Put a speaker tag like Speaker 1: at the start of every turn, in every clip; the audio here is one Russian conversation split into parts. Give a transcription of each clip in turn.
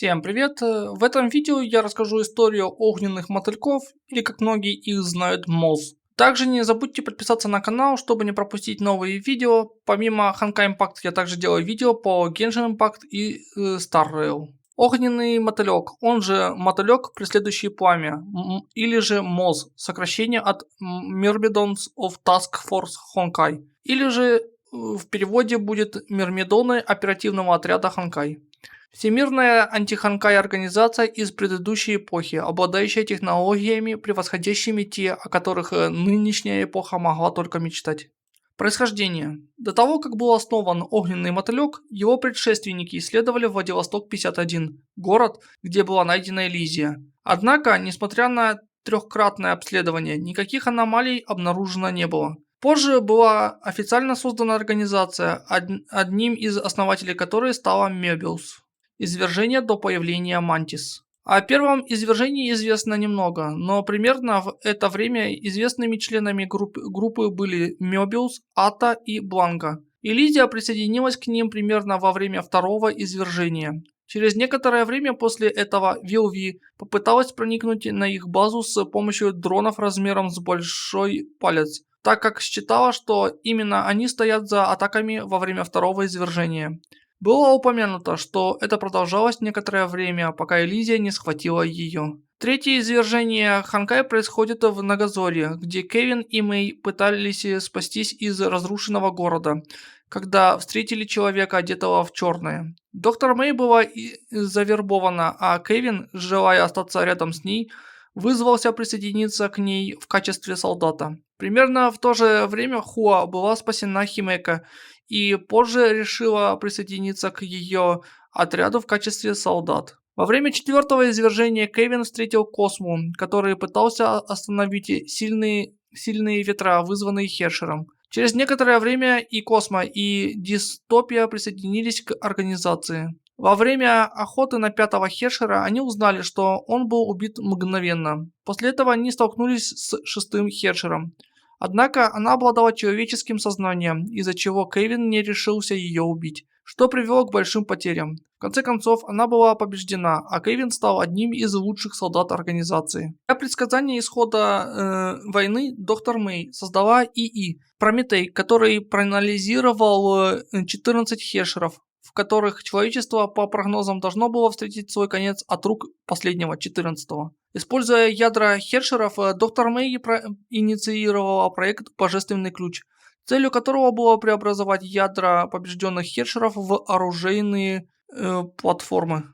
Speaker 1: Всем привет! В этом видео я расскажу историю огненных мотыльков, или как многие их знают, моз. Также не забудьте подписаться на канал, чтобы не пропустить новые видео. Помимо Honkai Impact я также делаю видео по Genshin Impact и Star Rail. Огненный мотылек, он же мотылек, преследующий пламя, или же МОЗ, сокращение от Myrmidons of Task Force Honkai, или же в переводе будет Мирмидоны оперативного отряда Honkai. Всемирная антиханкай организация из предыдущей эпохи, обладающая технологиями, превосходящими те, о которых нынешняя эпоха могла только мечтать. Происхождение. До того, как был основан огненный мотылек, его предшественники исследовали Владивосток-51, город, где была найдена Элизия. Однако, несмотря на трехкратное обследование, никаких аномалий обнаружено не было. Позже была официально создана организация, одним из основателей которой стала Мебиус. Извержение до появления Мантис. О первом извержении известно немного, но примерно в это время известными членами группы были Мебиус, Ата и Бланка. Элизия присоединилась к ним примерно во время второго извержения. Через некоторое время после этого Вилви попыталась проникнуть на их базу с помощью дронов размером с большой палец, так как считала, что именно они стоят за атаками во время второго извержения. Было упомянуто, что это продолжалось некоторое время, пока Элизия не схватила ее. Третье извержение Ханкай происходит в Нагазоре, где Кевин и Мэй пытались спастись из разрушенного города, когда встретили человека, одетого в черное. Доктор Мэй была завербована, а Кевин, желая остаться рядом с ней, вызвался присоединиться к ней в качестве солдата. Примерно в то же время Хуа была спасена Химека и позже решила присоединиться к ее отряду в качестве солдат. Во время четвертого извержения Кевин встретил Косму, который пытался остановить сильные ветра, вызванные Хершером. Через некоторое время и Космо, и Дистопия присоединились к организации. Во время охоты на пятого Хершера они узнали, что он был убит мгновенно. После этого они столкнулись с шестым Хершером. Однако она обладала человеческим сознанием, из-за чего Кевин не решился ее убить, что привело к большим потерям. В конце концов, она была побеждена, а Кевин стал одним из лучших солдат организации. Для предсказания исхода войны доктор Мэй создала ИИ Прометей, который проанализировал 14 хешеров, в которых человечество по прогнозам должно было встретить свой конец от рук последнего, 14-го. Используя ядра хершеров, доктор Мэй инициировала проект «Божественный ключ», целью которого было преобразовать ядра побежденных хершеров в оружейные платформы.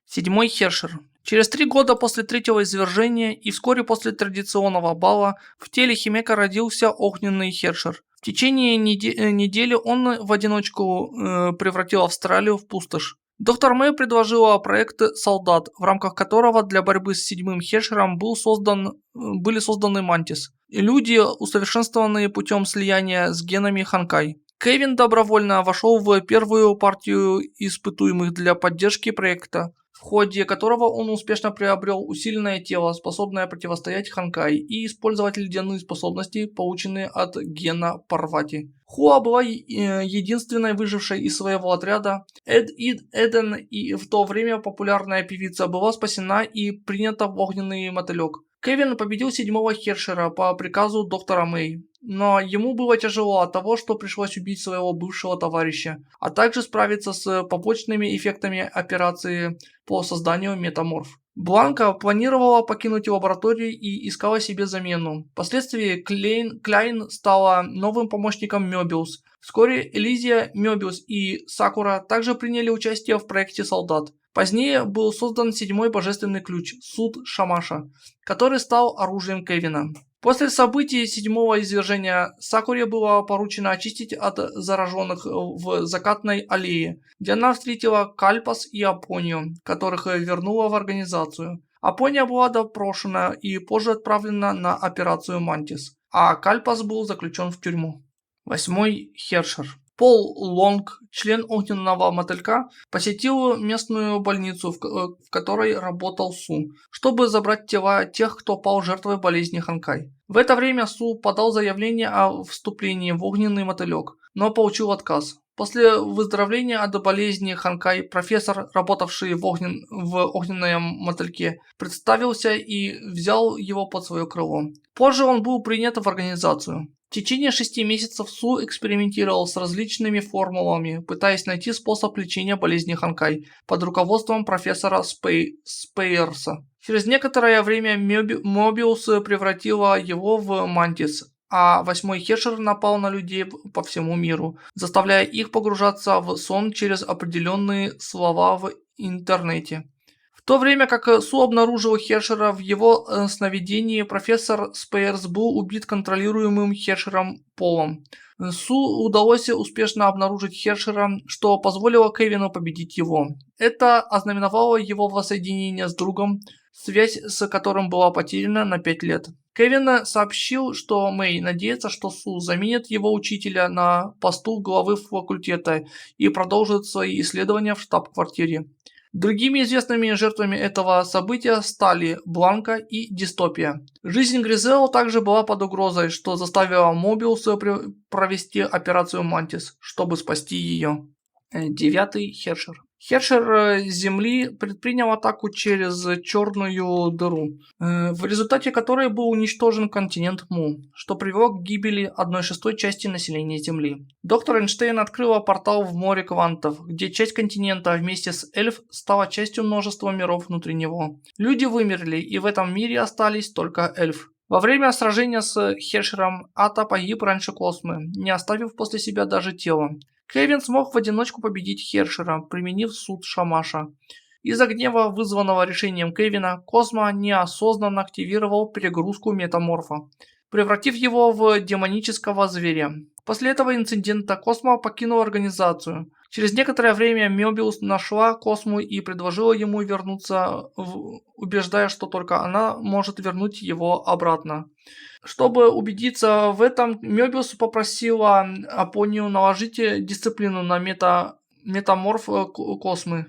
Speaker 1: Седьмой хершер. Через 3 года после третьего извержения и вскоре после традиционного бала в теле Химека родился огненный хершер. В течение недели он в одиночку превратил Австралию в пустошь. Доктор Мэй предложила проект «Солдат», в рамках которого для борьбы с седьмым хершером были созданы Мантис. Люди, усовершенствованные путем слияния с генами Ханкай. Кевин добровольно вошел в первую партию испытуемых для поддержки проекта, в ходе которого он успешно приобрел усиленное тело, способное противостоять Ханкай и использовать ледяные способности, полученные от гена Парвати. Хуа была единственной выжившей из своего отряда. Эден, и в то время популярная певица, была спасена и принята в огненный мотылек. Кевин победил седьмого хершера по приказу доктора Мэй, но ему было тяжело от того, что пришлось убить своего бывшего товарища, а также справиться с побочными эффектами операции по созданию метаморф. Бланка планировала покинуть лабораторию и искала себе замену. Впоследствии Кляйн стала новым помощником Мебиус. Вскоре Элизия, Мебиус и Сакура также приняли участие в проекте «Солдат». Позднее был создан седьмой божественный ключ – Суд Шамаша, который стал оружием Кевина. После событий седьмого извержения Сакуре было поручено очистить от зараженных в закатной аллее, где она встретила Кальпас и Апонию, которых вернула в организацию. Апония была допрошена и позже отправлена на операцию Мантис, а Кальпас был заключен в тюрьму. Восьмой хершер. Пол Лонг, член огненного мотылька, посетил местную больницу, в которой работал Су, чтобы забрать тела тех, кто пал жертвой болезни Ханкай. В это время Су подал заявление о вступлении в огненный мотылек, но получил отказ. После выздоровления от болезни Ханкай профессор, работавший в огненном мотыльке, представился и взял его под свое крыло. Позже он был принят в организацию. В течение 6 месяцев Су экспериментировал с различными формулами, пытаясь найти способ лечения болезни Ханкай под руководством профессора Спейерса. Через некоторое время Мобиус превратила его в Мантис, а 8-й Хешер напал на людей по всему миру, заставляя их погружаться в сон через определенные слова в интернете. В то время как Су обнаружил Хешера в его сновидении, профессор Спейерс был убит контролируемым Хешером Полом. Су удалось успешно обнаружить Хешера, что позволило Кевину победить его. Это ознаменовало его воссоединение с другом, связь с которым была потеряна на 5 лет. Кевин сообщил, что Мэй надеется, что Су заменит его учителя на посту главы факультета и продолжит свои исследования в штаб-квартире. Другими известными жертвами этого события стали Бланка и Дистопия. Жизнь Гризел также была под угрозой, что заставило Мобиуса провести операцию Мантис, чтобы спасти ее. 9-й Хешер. Хешер Земли предпринял атаку через черную дыру, в результате которой был уничтожен континент Му, что привело к гибели 1/6 части населения Земли. Доктор Эйнштейн открыла портал в море квантов, где часть континента вместе с Эльф стала частью множества миров внутри него. Люди вымерли, и в этом мире остались только Эльф. Во время сражения с Хешером Ата погиб раньше Космы, не оставив после себя даже тело. Кевин смог в одиночку победить Хешера, применив суд Шамаша. Из-за гнева, вызванного решением Кевина, Космо неосознанно активировал перегрузку метаморфа, превратив его в демонического зверя. После этого инцидента Космо покинул организацию. Через некоторое время Мёбиус нашла Косму и предложила ему вернуться, убеждая, что только она может вернуть его обратно. Чтобы убедиться в этом, Мёбиус попросила Апонию наложить дисциплину на метаморф Космы.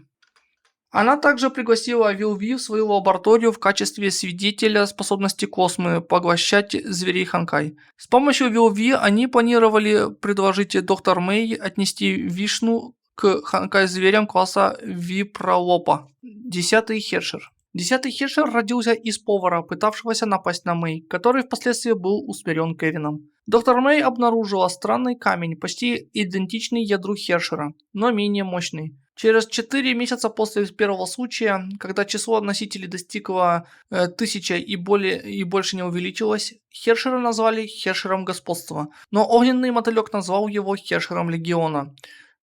Speaker 1: Она также пригласила Вилви в свою лабораторию в качестве свидетеля способности Космы поглощать зверей Ханкай. С помощью Вилви они планировали предложить доктор Мэй отнести Вишну к Ханкай-зверям класса Випролопа. 10-й Хешер. 10-й Хешер родился из повара, пытавшегося напасть на Мэй, который впоследствии был усмирен Кевином. Доктор Мэй обнаружила странный камень, почти идентичный ядру Хешера, но менее мощный. Через 4 месяца после первого случая, когда число носителей достигло 1000 и больше не увеличилось, Хешера назвали Хешером Господства, но огненный мотылек назвал его Хешером Легиона.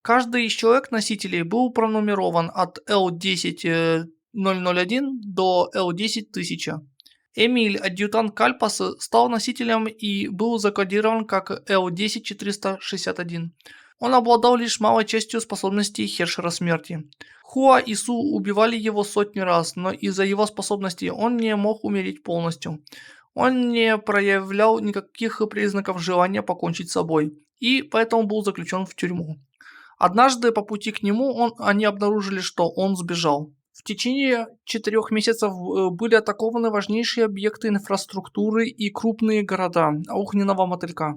Speaker 1: Каждый из человек-носителей был пронумерован от L10 001 до L10 1000. Эмиль, адъютант Кальпаса, стал носителем и был закодирован как L10 461. Он обладал лишь малой частью способностей Хешера Смерти. Хуа и Су убивали его сотни раз, но из-за его способностей он не мог умереть полностью. Он не проявлял никаких признаков желания покончить с собой, и поэтому был заключен в тюрьму. Однажды по пути к нему они обнаружили, что он сбежал. В течение 4 месяцев были атакованы важнейшие объекты инфраструктуры и крупные города огненного мотылька.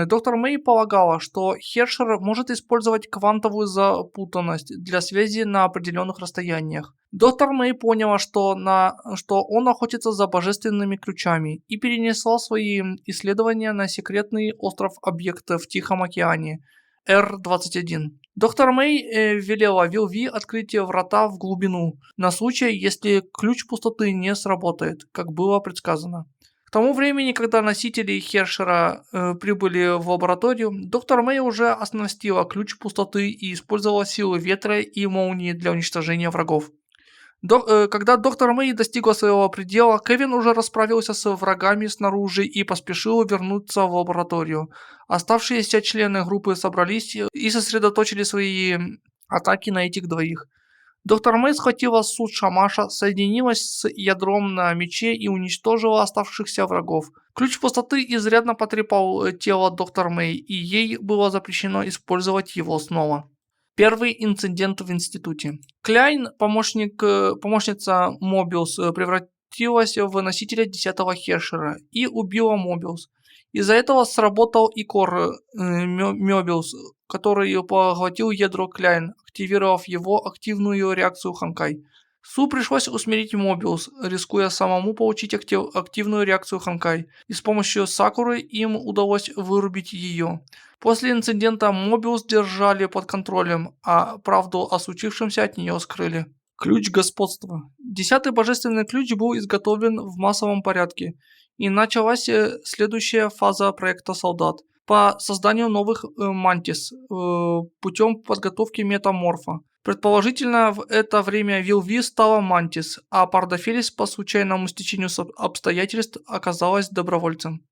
Speaker 1: Доктор Мэй полагала, что Хешер может использовать квантовую запутанность для связи на определенных расстояниях. Доктор Мэй поняла, что он охотится за божественными ключами, и перенесла свои исследования на секретный остров-объект в Тихом океане R-21. Доктор Мэй велела Вилви открыть врата в глубину, на случай, если ключ пустоты не сработает, как было предсказано. К тому времени, когда носители Хешера прибыли в лабораторию, доктор Мэй уже оснастила ключ пустоты и использовала силы ветра и молнии для уничтожения врагов. Когда доктор Мэй достигла своего предела, Кевин уже расправился с врагами снаружи и поспешил вернуться в лабораторию. Оставшиеся члены группы собрались и сосредоточили свои атаки на этих двоих. Доктор Мэй схватила суд Шамаша, соединилась с ядром на мече и уничтожила оставшихся врагов. Ключ пустоты изрядно потрепал тело доктор Мэй, и ей было запрещено использовать его снова. Первый инцидент в институте. Кляйн, помощница Мобиус, превратилась в носителя 10-го Хешера и убила Мобиус. Из-за этого сработал икор Мёбиус, который поглотил ядро Кляйн, активировав его активную реакцию Ханкай. Су пришлось усмирить Мобиус, рискуя самому получить активную реакцию Ханкай, и с помощью Сакуры им удалось вырубить ее. После инцидента Мобиус держали под контролем, а правду о случившемся от нее скрыли. Ключ господства. 10-й божественный ключ был изготовлен в массовом порядке, и началась следующая фаза проекта Солдат по созданию новых Мантис путем подготовки метаморфа. Предположительно, в это время Вилви стала Мантис, а Пардофелис по случайному стечению обстоятельств оказалась добровольцем.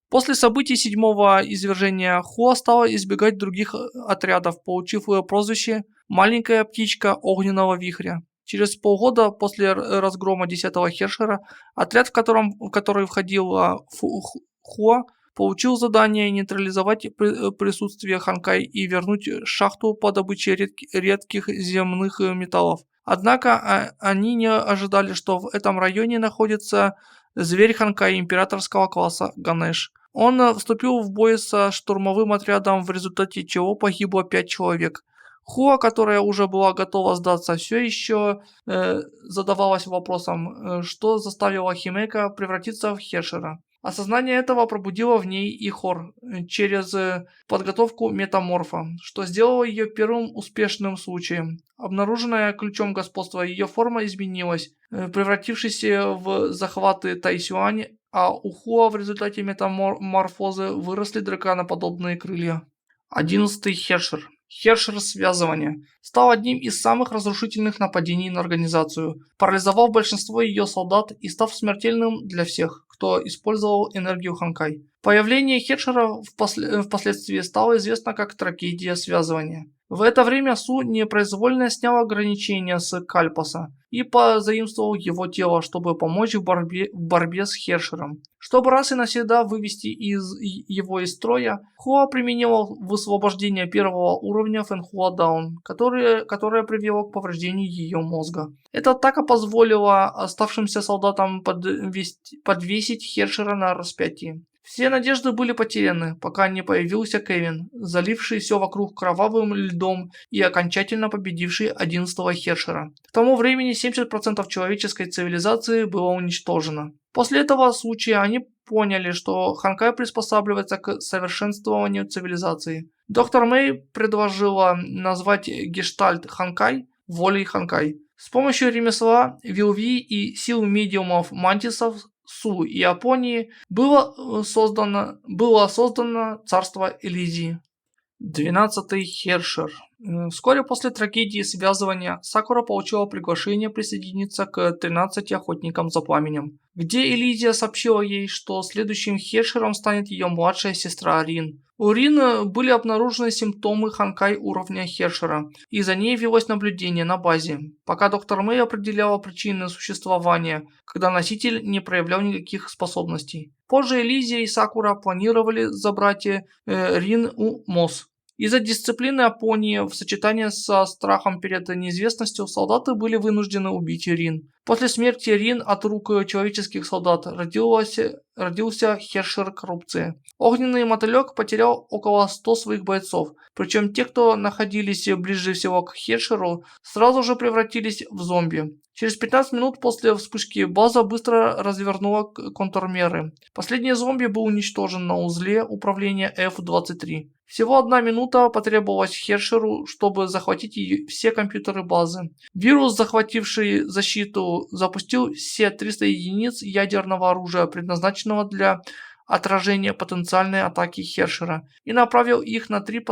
Speaker 1: После событий 7-го извержения Хуа стала избегать других отрядов, получив прозвище «Маленькая птичка огненного вихря». Через полгода после разгрома 10-го Хершера отряд, в который входила Хуа, получил задание нейтрализовать присутствие Ханкай и вернуть шахту по добыче редких земных металлов. Однако они не ожидали, что в этом районе находится зверь Ханкай императорского класса Ганеш. Он вступил в бой со штурмовым отрядом, в результате чего погибло 5 человек. Хуа, которая уже была готова сдаться, все еще задавалась вопросом, что заставило Химека превратиться в Хершера. Осознание этого пробудило в ней и Хор через подготовку метаморфа, что сделало ее первым успешным случаем. Обнаруженная ключом господства, ее форма изменилась, превратившись в захваты Тайсюань, а у Хуа в результате метаморфозы выросли драконоподобные крылья. 11-й Хершер. Хершер связывания стал одним из самых разрушительных нападений на организацию, парализовав большинство ее солдат и став смертельным для всех, кто использовал энергию Ханкай. Появление Хершера впоследствии стало известно как трагедия связывания. В это время Су непроизвольно снял ограничения с Кальпаса и позаимствовал его тело, чтобы помочь в борьбе с Хершером. Чтобы раз и навсегда вывести его из строя, Хуа применил высвобождение первого уровня Фэнхуа Даун, которое привело к повреждению ее мозга. Эта атака позволила оставшимся солдатам подвесить Хершера на распятии. Все надежды были потеряны, пока не появился Кевин, заливший все вокруг кровавым льдом и окончательно победивший 11-го Хершера. К тому времени 70% человеческой цивилизации было уничтожено. После этого случая они поняли, что Ханкай приспосабливается к совершенствованию цивилизации. Доктор Мэй предложила назвать гештальт Ханкай волей Ханкай. С помощью ремесла Вилви и сил медиумов Мантисов Су и Японии было создано царство Элизии. 12-й Хершер. Вскоре после трагедии связывания Сакура получила приглашение присоединиться к 13 охотникам за пламенем, где Элизия сообщила ей, что следующим Хершером станет ее младшая сестра Рин. У Рин были обнаружены симптомы Ханкай уровня Хершера, и за ней велось наблюдение на базе, пока доктор Мэй определяла причины существования, когда носитель не проявлял никаких способностей. Позже Элизия и Сакура планировали забрать Рин у МОС. Из-за дисциплины Японии в сочетании со страхом перед неизвестностью солдаты были вынуждены убить Рин. После смерти Рин от рук человеческих солдат родился Хершер коррупции. Огненный мотылек потерял около 100 своих бойцов, причем те, кто находились ближе всего к Хершеру, сразу же превратились в зомби. Через 15 минут после вспышки база быстро развернула контрмеры. Последний зомби был уничтожен на узле управления F-23. Всего 1 минута потребовалась Хершеру, чтобы захватить все компьютеры базы. Вирус, захвативший защиту, запустил все 300 единиц ядерного оружия, предназначенного для отражения потенциальной атаки Хершера, и направил их на 3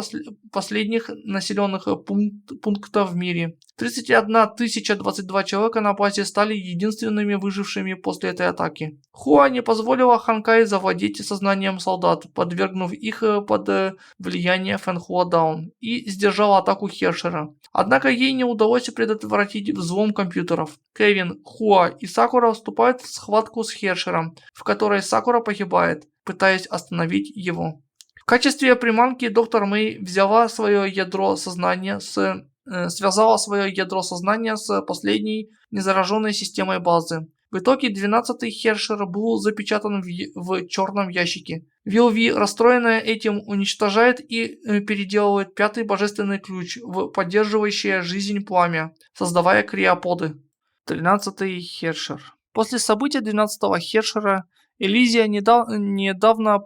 Speaker 1: последних населенных пункта в мире. 31 022 человека на базе стали единственными выжившими после этой атаки. Хуа не позволила Ханкай завладеть сознанием солдат, подвергнув их под влияние Фэнхуа Даун, и сдержала атаку Хершера. Однако ей не удалось предотвратить взлом компьютеров. Кевин, Хуа и Сакура вступают в схватку с Хершером, в которой Сакура погибает, пытаясь остановить его. В качестве приманки доктор Мэй связала свое ядро сознания с последней незараженной системой базы. В итоге 12-й Хершер был запечатан в черном ящике. VLV, расстроенная этим, уничтожает и переделывает 5-й божественный ключ в поддерживающее жизнь пламя, создавая криоподы. 13-й Хершер. После события 12-го Хершера Элизия, недавно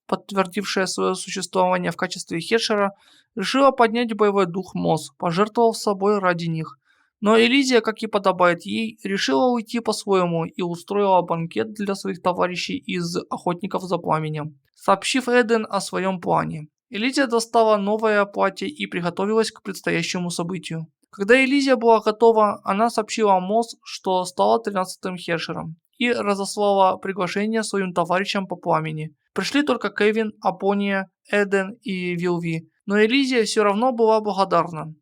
Speaker 1: подтвердившая свое существование в качестве Хершера, решила поднять боевой дух МОЗ, пожертвовав собой ради них. Но Элизия, как и подобает ей, решила уйти по-своему и устроила банкет для своих товарищей из Охотников за Пламенем, сообщив Эден о своем плане. Элизия достала новое платье и приготовилась к предстоящему событию. Когда Элизия была готова, она сообщила МОЗ, что стала 13-м Хершером, и разослала приглашение своим товарищам по пламени. Пришли только Кевин, Апония, Эден и Вилви, но Элизия все равно была благодарна.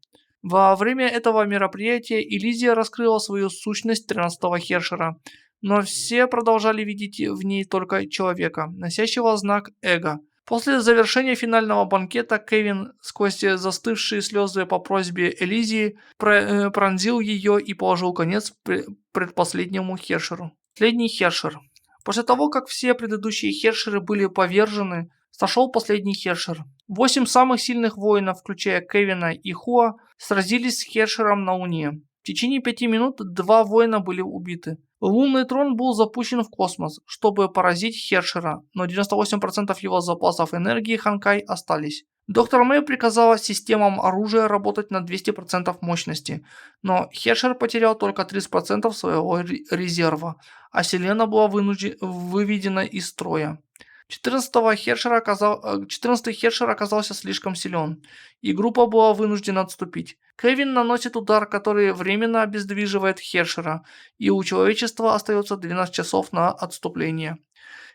Speaker 1: Во время этого мероприятия Элизия раскрыла свою сущность 13-го Хершера, но все продолжали видеть в ней только человека, носящего знак эго. После завершения финального банкета Кевин сквозь застывшие слезы по просьбе Элизии пронзил ее и положил конец предпоследнему Хершеру. Последний Хершер. После того, как все предыдущие Хершеры были повержены, сошел последний Хершер. 8 самых сильных воинов, включая Кевина и Хуа, сразились с Хершером на Луне. В течение 5 минут 2 воина были убиты. Лунный трон был запущен в космос, чтобы поразить Хершера, но 98% его запасов энергии Ханкай остались. Доктор Мэй приказала системам оружия работать на 200% мощности, но Хершер потерял только 30% своего резерва, а Селена была выведена из строя. 14-й Хершер оказался слишком силен, и группа была вынуждена отступить. Кевин наносит удар, который временно обездвиживает Хершера, и у человечества остается 12 часов на отступление.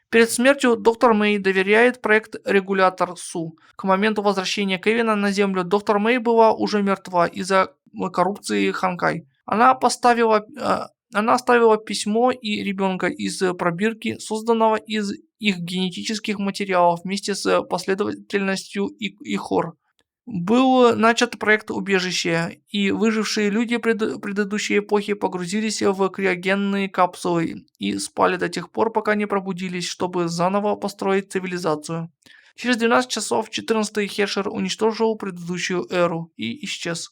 Speaker 1: Перед смертью доктор Мэй доверяет проект «Регулятор Су». К моменту возвращения Кевина на Землю доктор Мэй была уже мертва из-за коррупции Ханкай. Она оставила письмо и ребенка из пробирки, созданного из их генетических материалов вместе с последовательностью Ихор. Был начат проект убежища, и выжившие люди предыдущей эпохи погрузились в криогенные капсулы и спали до тех пор, пока не пробудились, чтобы заново построить цивилизацию. Через 12 часов 14-й Хершер уничтожил предыдущую эру и исчез.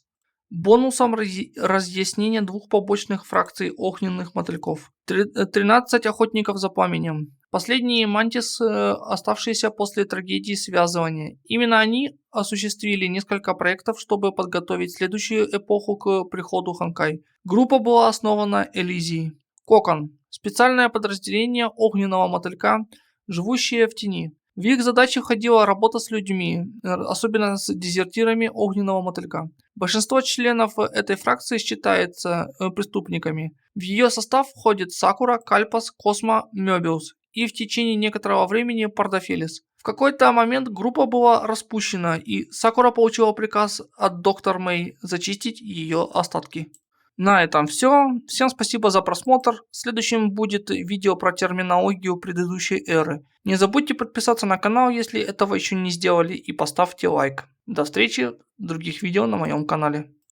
Speaker 1: Бонусом разъяснение 2 побочных фракций огненных мотыльков. 13 охотников за пламенем. Последние мантис, оставшиеся после трагедии связывания. Именно они осуществили несколько проектов, чтобы подготовить следующую эпоху к приходу Ханкай. Группа была основана Элизией. Кокон. Специальное подразделение огненного мотылька, живущее в тени. В их задачи входила работа с людьми, особенно с дезертирами огненного мотылька. Большинство членов этой фракции считается преступниками. В ее состав входит Сакура, Кальпас, Космо, Мёбиус и в течение некоторого времени Пардофелис. В какой-то момент группа была распущена, и Сакура получила приказ от доктора Мэй зачистить ее остатки. На этом все. Всем спасибо за просмотр. Следующим будет видео про терминологию предыдущей эры. Не забудьте подписаться на канал, если этого еще не сделали, и поставьте лайк. До встречи в других видео на моем канале.